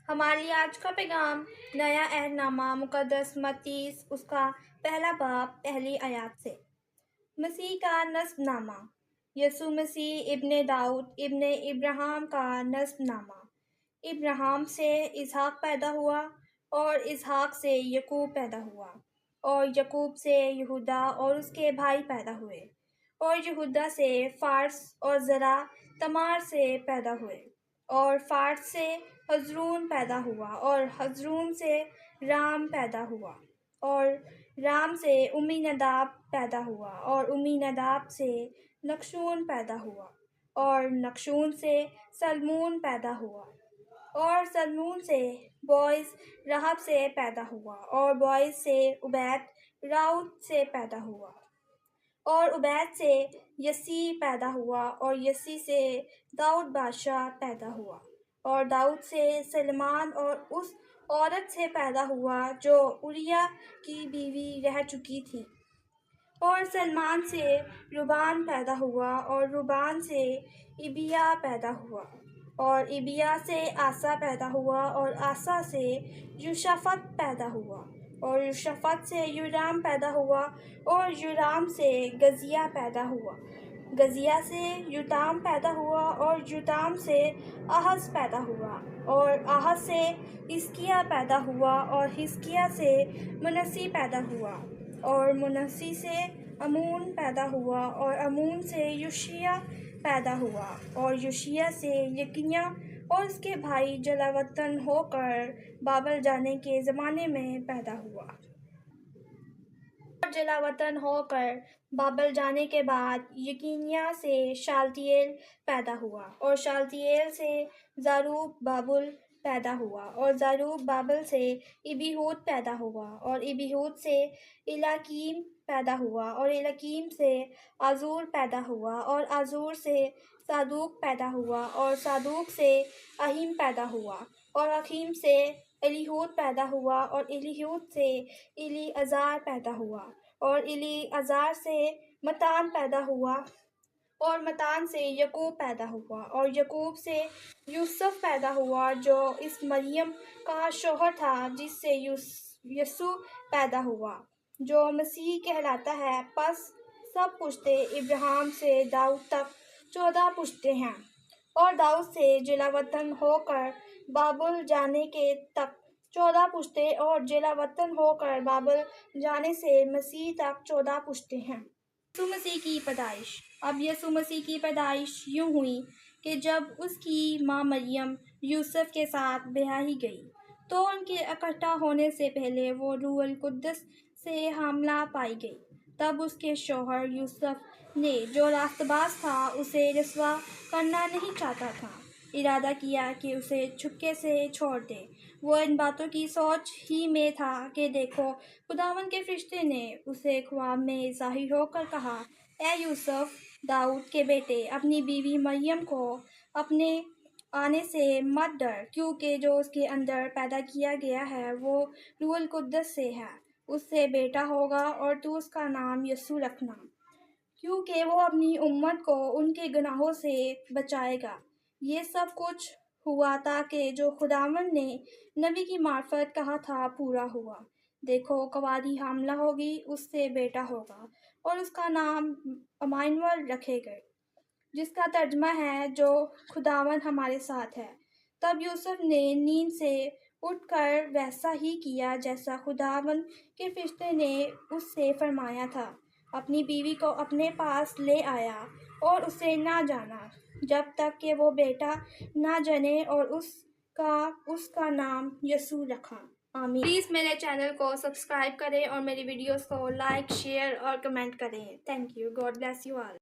ہمارے آج کا پیغام نیا عہد نامہ مقدس متی اس کا پہلا باب پہلی آیات سے۔ مسیح کا نسب نامہ۔ یسوع مسیح ابن داؤد ابن ابراہیم کا نسب نامہ۔ ابراہیم سے اسحاق پیدا ہوا اور اسحاق سے یعقوب پیدا ہوا اور یعقوب سے یہودا اور اس کے بھائی پیدا ہوئے اور یہودا سے فارس اور زرع تمار سے پیدا ہوئے اور فارس سے حزرون پیدا ہوا اور حزرون سے رام پیدا ہوا اور رام سے امی نداب پیدا ہوا اور امی نداب سے نقشون پیدا ہوا اور نقشون سے سلمون پیدا ہوا اور سلمون سے بوئز رحب سے پیدا ہوا اور بوئز سے عبید راؤت سے پیدا ہوا اور عبید سے یسی پیدا ہوا اور یسی سے داؤد بادشاہ پیدا ہوا اور داؤد سے سلمان اور اس عورت سے پیدا ہوا جو اوریا کی بیوی رہ چکی تھی اور سلمان سے روبان پیدا ہوا اور روبان سے ابیا پیدا ہوا اور ابیا سے آسا پیدا ہوا اور آسا سے یوشافط پیدا ہوا اور یوشافط سے یورام پیدا ہوا اور یورام سے غزیہ پیدا ہوا غزیہ سے یوتام پیدا ہوا اور یوتام سے آہز پیدا ہوا اور آہز سے حزقیہ پیدا ہوا اور حزقیہ سے منسی پیدا ہوا اور منسی سے امون پیدا ہوا اور امون سے یوشیہ پیدا ہوا اور یوشیہ سے یکنیہ اور اس کے بھائی جلا وطن ہو کر بابل جانے کے زمانے میں پیدا ہوا اور جلا وطن ہو کر بابل جانے کے بعد یکنیہ سے شالتیل پیدا ہوا اور شالتیل سے زاروب بابل پیدا ہوا اور زاروب بابل سے ابیہود پیدا ہوا اور ابیہود سے الاکیم پیدا ہوا اور الاکیم سے عزور پیدا ہوا اور عزور سے صادوق پیدا ہوا اور صادوق سے اہیم پیدا ہوا اور اہیم سے الیہود پیدا ہوا اور الیہود سے الی عزار پیدا ہوا اور الی عزار سے متان پیدا ہوا اور متان سے یعقوب پیدا ہوا اور یعقوب سے یوسف پیدا ہوا جو اس مریم کا شوہر تھا جس سے یسوع پیدا ہوا جو مسیح کہلاتا ہے۔ پس سب پشتے ابراہیم سے داؤد تک 14 پشتے ہیں اور داؤد سے جلا وطن ہو کر بابل جانے کے تک 14 پشتے اور جلا وطن ہو کر بابل جانے سے مسیح تک 14 پشتے ہیں۔ یسوع مسیح کی پیدائش۔ اب یسوع مسیح کی پیدائش یوں ہوئی کہ جب اس کی ماں مریم یوسف کے ساتھ بیاہی گئی تو ان کے اکٹھا ہونے سے پہلے وہ روح القدس سے حاملہ پائی گئی۔ تب اس کے شوہر یوسف نے جو راست باز تھا اسے رسوا کرنا نہیں چاہتا تھا، ارادہ کیا کہ اسے چھپکے سے چھوڑ دے۔ وہ ان باتوں کی سوچ ہی میں تھا کہ دیکھو خداوند کے فرشتے نے اسے خواب میں ظاہر ہو کر کہا، اے یوسف داؤد کے بیٹے، اپنی بیوی مریم کو اپنے آنے سے مت ڈر، کیونکہ جو اس کے اندر پیدا کیا گیا ہے وہ روح القدس سے ہے۔ اس سے بیٹا ہوگا اور تو اس کا نام یسوع رکھنا، کیونکہ وہ اپنی امت کو ان کے گناہوں سے بچائے گا۔ یہ سب کچھ ہوا تاکہ جو خداوند نے نبی کی معرفت کہا تھا پورا ہوا، دیکھو کنواری حاملہ ہوگی، اس سے بیٹا ہوگا اور اس کا نام امانویل رکھے گا، جس کا ترجمہ ہے جو خداوند ہمارے ساتھ ہے۔ تب یوسف نے نیند سے اٹھ کر ویسا ہی کیا جیسا خداوند کے فرشتے نے اس سے فرمایا تھا، اپنی بیوی کو اپنے پاس لے آیا اور اسے نہ جانا جب تک کہ وہ بیٹا نہ جنے اور اس کا نام یسوع رکھا۔ آمین۔ پلیز میرے چینل کو سبسکرائب کریں اور میری ویڈیوز کو لائک، شیئر اور کمنٹ کریں۔ Thank you. God bless you all.